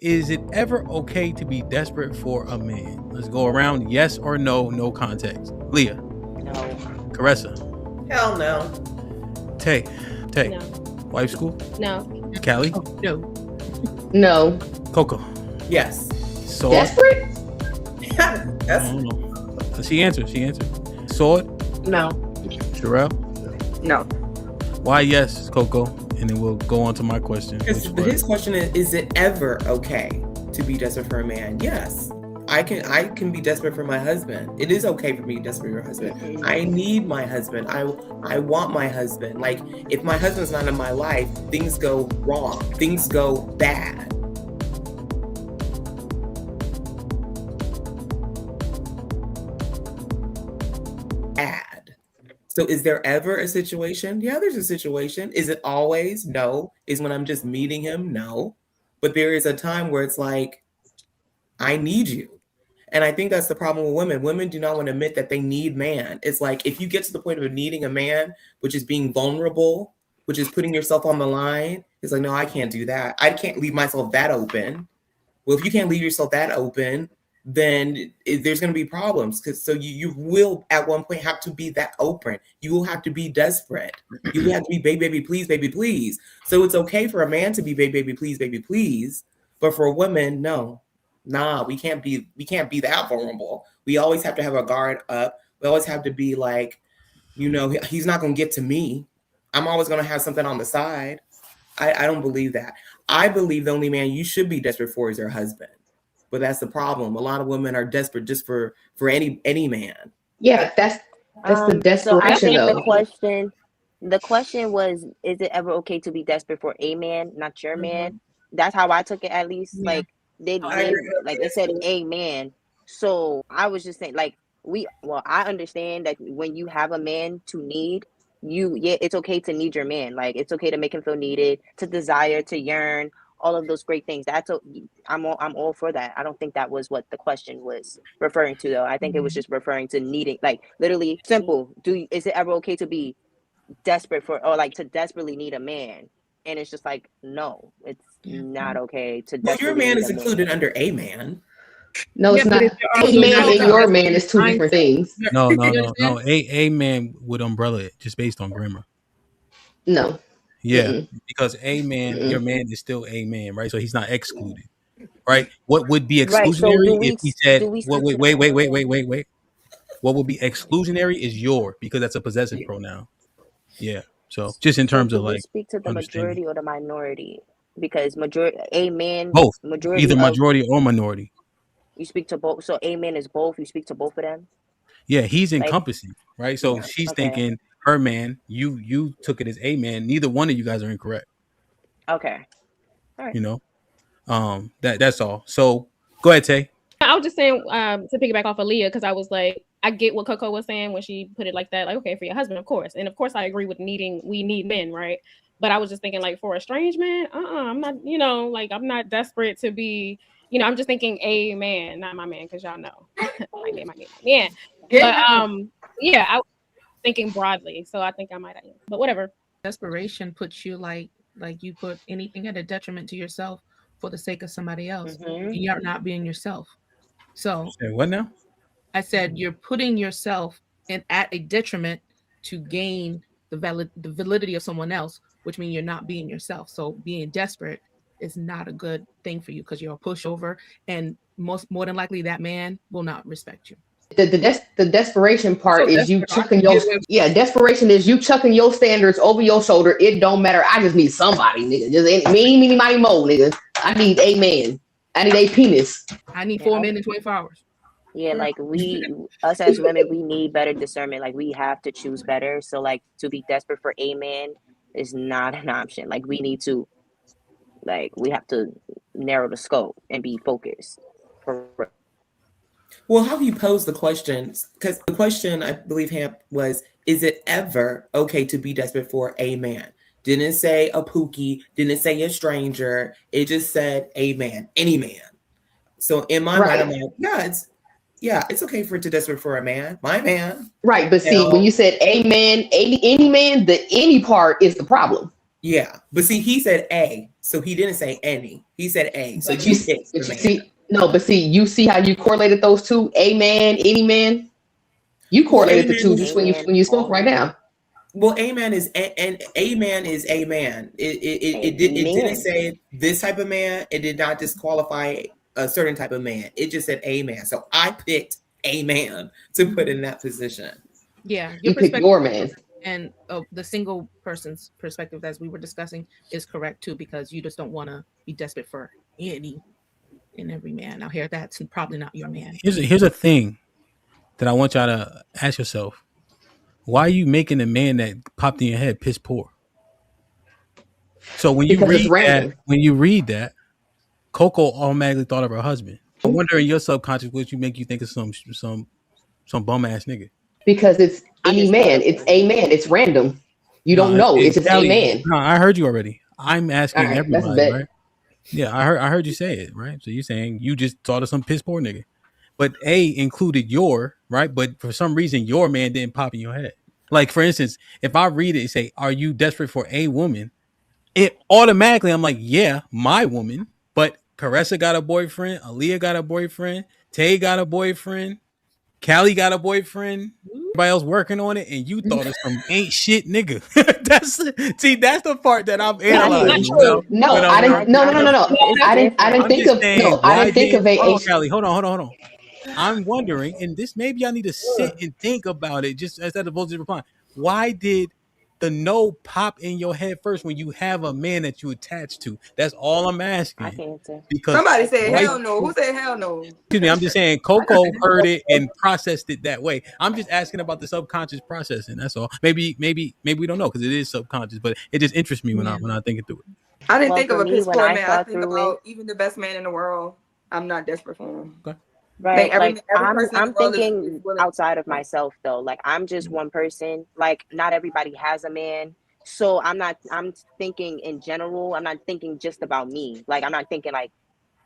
Is it ever okay to be desperate for a man? Let's go around. Yes or no, no context. Leah. No. Caressa. Hell no. Tay. Tay. No. Wife school? No. Callie? Oh, no. No. Coco. Yes. Sword? Desperate? I That's don't know. She answered. Sword? No. Sherelle? No. Why yes, Coco? And then we'll go on to my question. because his question is it ever okay to be desperate for a man? Yes. I can be desperate for my husband. It is okay for me to be desperate for my husband. I need my husband. I want my husband. Like, if my husband's not in my life, things go wrong. Things go bad. Bad. So is there ever a situation? Yeah, there's a situation. Is it always? No. Is when I'm just meeting him? No. But there is a time where it's like, I need you. And I think that's the problem with women. Women do not want to admit that they need man. It's like, if you get to the point of needing a man, which is being vulnerable, which is putting yourself on the line, it's like, no, I can't do that. I can't leave myself that open. Well, if you can't leave yourself that open, then there's going to be problems. So you will at one point have to be that open. You will have to be desperate. You will have to be baby, please, baby, please. So it's okay for a man to be baby, please, baby, please. But for a woman, no. Nah, we can't be that vulnerable. We always have to have a guard up. We always have to be like, he's not going to get to me. I'm always going to have something on the side. I don't believe that. I believe the only man you should be desperate for is your husband. But that's the problem. A lot of women are desperate just for any man. Yeah, that's the desperation, so I think though. the question was, is it ever okay to be desperate for a man, not your man? That's how I took it, at least. Yeah. Like it said a man. So I was just saying, like, I understand that when you have a man to need, it's okay to need your man. Like, it's okay to make him feel needed, to desire, to yearn, all of those great things. I'm all for that. I don't think that was what the question was referring to, though. I think it was just referring to needing, like, literally simple. Is it ever okay to be desperate for, or like to desperately need a man? And it's just like, no, it's not okay to. Well, your man is included under a man. No, it's not. A man and your man is two different things. No. A man would umbrella it just based on grammar. No. Yeah, because a man, your man is still a man, right? So he's not excluded, right? What would be exclusionary if he said, wait. What would be exclusionary is your, because that's a possessive pronoun. Yeah. So just in terms of, like, speak to the majority or the minority, because a man, both, majority, either majority or minority. You speak to both. So a man is both. You speak to both of them. Yeah, he's encompassing, right? So she's thinking her man. You took it as a man. Neither one of you guys are incorrect. Okay. All right. That's all. So go ahead, Tay. I was just saying to piggyback off of Leah, because I was like, I get what Coco was saying when she put it like that. Like, okay, for your husband, of course. And of course, I agree with we need men, right? But I was just thinking, like, for a strange man, I'm not, like, I'm not desperate to be, I'm just thinking a man, not my man, because y'all know. my man. But I was thinking broadly. So I think I might have, but whatever. Desperation puts you like you put anything at a detriment to yourself for the sake of somebody else. And you're not being yourself. So what now? I said you're putting yourself at a detriment to gain the validity of someone else, which means you're not being yourself. So being desperate is not a good thing for you, because you're a pushover, and more than likely that man will not respect you. The desperation part is you chucking desperation is you chucking your standards over your shoulder. It don't matter. I just need somebody, nigga. Just me, mighty mo, nigga. I need a man. I need a penis. I need 4 men in 24 hours. Yeah, like us as women, we need better discernment. Like, we have to choose better. So, like, to be desperate for a man is not an option. Like, we need to, we have to narrow the scope and be focused. Well, how you pose the questions, because the question, I believe, HAMP, was, is it ever okay to be desperate for a man? Didn't say a pookie, didn't say a stranger. It just said a man, any man. So in my mind, I'm like, it's okay for it to desperate for a man, my man. Right, but see, when you said a man, any man, the any part is the problem. Yeah, but see, he said A, so he didn't say any. He said A, so you picked the man. You see how you correlated those two, a man, any man. You correlated the two just when you spoke right now. Well, a man is a man is a man. It didn't say this type of man. It did not disqualify a certain type of man. It just said a man. So I picked a man to put in that position. Yeah, you picked your man. And the single person's perspective, as we were discussing, is correct too, because you just don't want to be desperate for any and every man out here. That's probably not your man. Here's a thing that I want y'all to ask yourself: why are you making a man that popped in your head piss poor? So when you read that, Coco automatically thought of her husband. I wonder in your subconscious what make you think of some bum ass nigga. Because it's any man. It's a man. It's random. You don't know. It's just a man. No, I heard you already. I'm asking everybody, right? Yeah, I heard you say it, right? So you're saying you just thought of some piss poor nigga. But A included your, right? But for some reason, your man didn't pop in your head. Like, for instance, if I read it and say, are you desperate for a woman? It automatically, I'm like, yeah, my woman. But Caressa got a boyfriend. Aaliyah got a boyfriend. Tay got a boyfriend. Callie got a boyfriend. Everybody else working on it, and you thought of some ain't shit nigga. that's the part that I'm analyzing. I didn't. No. I didn't think of. No, I didn't think of a. Callie, hold on. I'm wondering, and this maybe I need to sit and think about it, just instead of just replying. Why did the no pop in your head first when you have a man that you attach to? That's all I'm asking. I can't answer. Because somebody said hell no. Who said hell no? Excuse me, I'm just saying Coco heard it and processed it that way. I'm just asking about the subconscious processing. That's all. Maybe we don't know because it is subconscious, but it just interests me when I think it through it. I didn't think of a piss poor man. I think about even the best man in the world. I'm not desperate for him. Okay. Right. Like I'm thinking outside of myself though. Like I'm just one person. Like not everybody has a man. So I'm thinking in general. I'm not thinking just about me. Like I'm not thinking like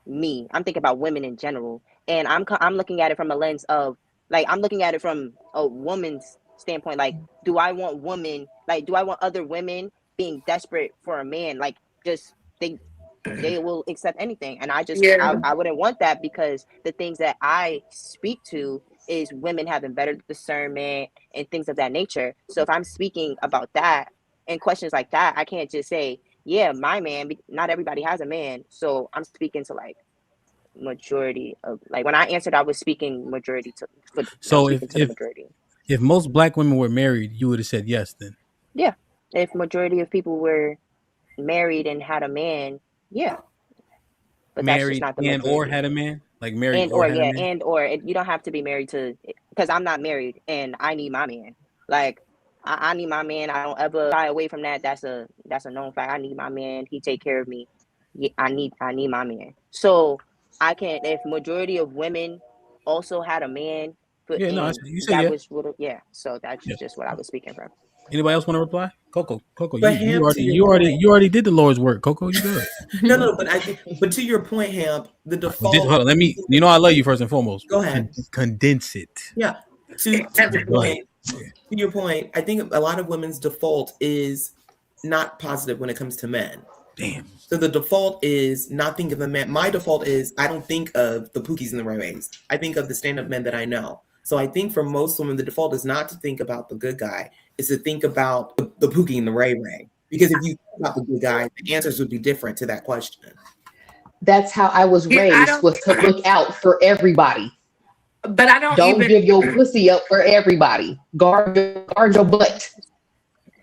me. I'm thinking about women in general. And I'm looking at it from a lens of like I'm looking at it from a woman's standpoint. Like do I want other women being desperate for a man? Like just they will accept anything, and I wouldn't want that, because the things that I speak to is women having better discernment and things of that nature. So if I'm speaking about that and questions like that, I can't just say, yeah, my man. Not everybody has a man, so I'm speaking to like majority of, like when I answered, I was speaking majority to. So if most black women were married, you would have said yes then. Yeah, if majority of people were married and had a man. Yeah, but married that's just not the and or had a man, like married and or yeah, and or you don't have to be married to, because I'm not married and I need my man. Like I need my man. I don't ever shy away from that. That's a known fact. I need my man. He take care of me. Yeah, I need my man. So I can't. If majority of women also had a man, but you said yeah. So that's just what I was speaking from. Anybody else want to reply? Coco, you already did the Lord's work. Coco, you good? No, but to your point, Hamp, the default. Hold on, let me. You know, I love you first and foremost. Go ahead. Condense it. Yeah. To your point, I think a lot of women's default is not positive when it comes to men. Damn. So the default is not think of a man. My default is I don't think of the Pookies and the Ray Rays. I think of the stand-up men that I know. So I think for most women, the default is not to think about the good guy. Is to think about the Pookie and the Ray Ray. Because if you think about the good guy, the answers would be different to that question. That's how I was raised, was to look out for everybody. But I don't give your pussy up for everybody. Guard your butt.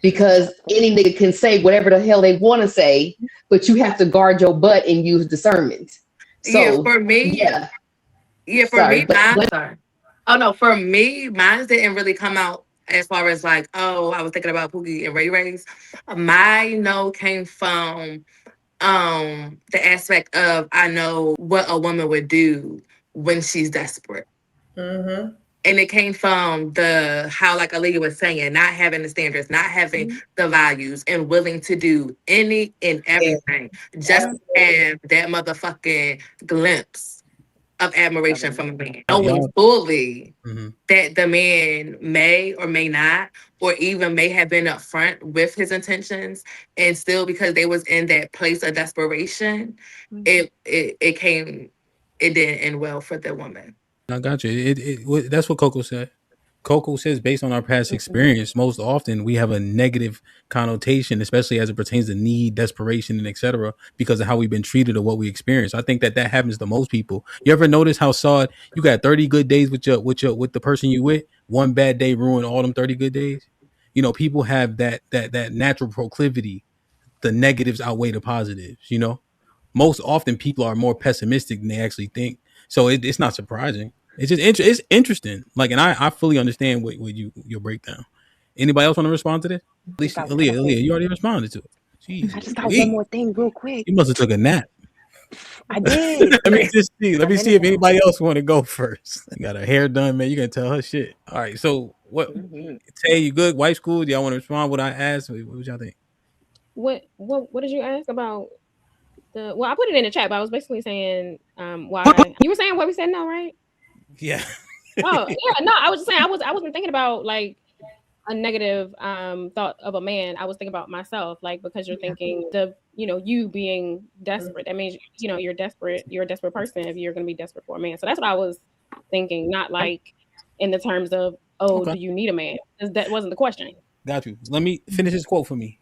Because any nigga can say whatever the hell they want to say, but you have to guard your butt and use discernment. So for me, for me, mine didn't really come out as far as like, oh, I was thinking about Pookie and Ray Rays. My no came from the aspect of I know what a woman would do when she's desperate. Mm-hmm. And it came from how like Aaliyah was saying, not having the standards, not having the values, and willing to do any and everything just to have that motherfucking glimpse of admiration from a man, Y'all- knowing fully Mhm. that the man may or may not, or even may have been upfront with his intentions, and still because they was in that place of desperation, it didn't end well for the woman. I got you. That's what Coco said. Coco says, based on our past experience, most often we have a negative connotation, especially as it pertains to need, desperation, and etc., because of how we've been treated or what we experience. I think that happens to most people. You ever notice how Saud, you got 30 good days with the person you with, one bad day ruin all them 30 good days? You know, people have that natural proclivity. The negatives outweigh the positives. You know, most often people are more pessimistic than they actually think. So it's not surprising. It's just it's interesting. Like, and I fully understand what your breakdown. Anybody else want to respond to this? At least Aaliyah, you already responded to it. Jeez, I just got one more thing real quick. You must have took a nap. I did. Let me just see. Let me see if anybody else want to go first. You got her hair done, man. You gonna tell her shit. All right. So what? Tay, you good? White school? Do y'all want to respond? What I asked? What y'all think? What did you ask about? Well, I put it in the chat, but I was basically saying why you were saying what we said no, right? Yeah. Oh yeah, no, I was just saying I wasn't thinking about like a negative thought of a man. I was thinking about myself, like, because you're thinking you being desperate. That means you're desperate. You're a desperate person if you're going to be desperate for a man. So that's what I was thinking, not like in the terms of do you need a man? Because that wasn't the question. Got you. Let me finish this quote for me.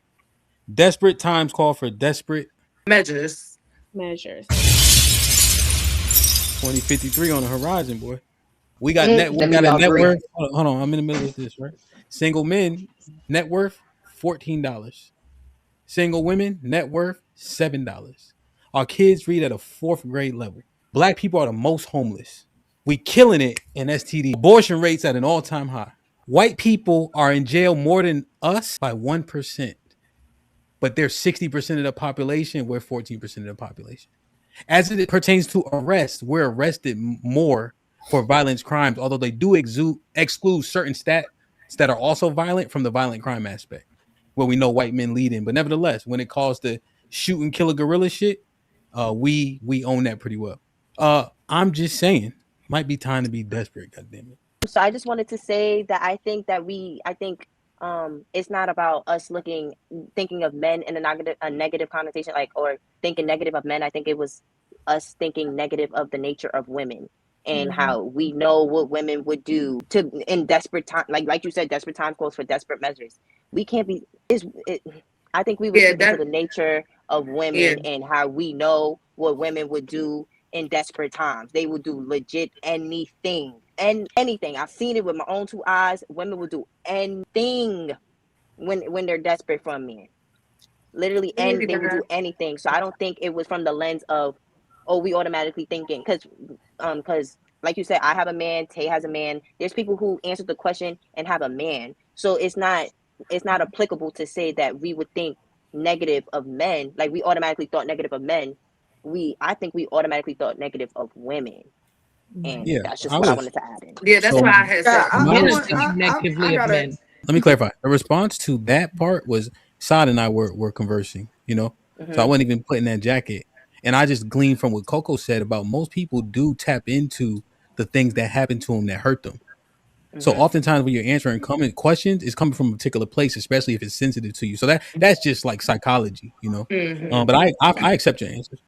Desperate times call for desperate measures. 2053 on the horizon, boy. We got a net worth. Hold on, I'm in the middle of this, right? Single men, net worth $14. Single women, net worth $7. Our kids read at a 4th grade level. Black people are the most homeless. We killing it in STD. Abortion rates at an all-time high. White people are in jail more than us by 1%. But they're 60% of the population. We're 14% of the population. As it pertains to arrest, we're arrested more for violent crimes, although they do exclude certain stats that are also violent from the violent crime aspect, where we know white men lead in. But nevertheless, when it calls to shoot and kill a gorilla shit, we own that pretty well. I'm just saying, might be time to be desperate. Goddamn it. So I just wanted to say that I think it's not about us thinking of men in a negative connotation, like, or thinking negative of men. I think it was us thinking negative of the nature of women and how we know what women would do in desperate time. Like you said, desperate time calls for desperate measures. We can't be. I think we were speaking to the nature of women and how we know what women would do in desperate times. They would do legit anything. And anything. I've seen it with my own 2 eyes. Women will do anything when they're desperate for a man. Literally, and they will do anything. So I don't think it was from the lens of, we automatically thinking, because like you said, I have a man, Tay has a man. There's people who answer the question and have a man. So it's not applicable to say that we would think negative of men. Like, we automatically thought negative of men. I think we automatically thought negative of women. And that's just what I wanted to add in. Yeah, that's why I had said negatively of men. Let me clarify. The response to that part was Saad and I were conversing, so I wasn't even putting that jacket. And I just gleaned from what Coco said about most people do tap into the things that happen to them that hurt them. So oftentimes when you're answering questions, it's coming from a particular place, especially if it's sensitive to you. So that's just like psychology, But I accept your answers.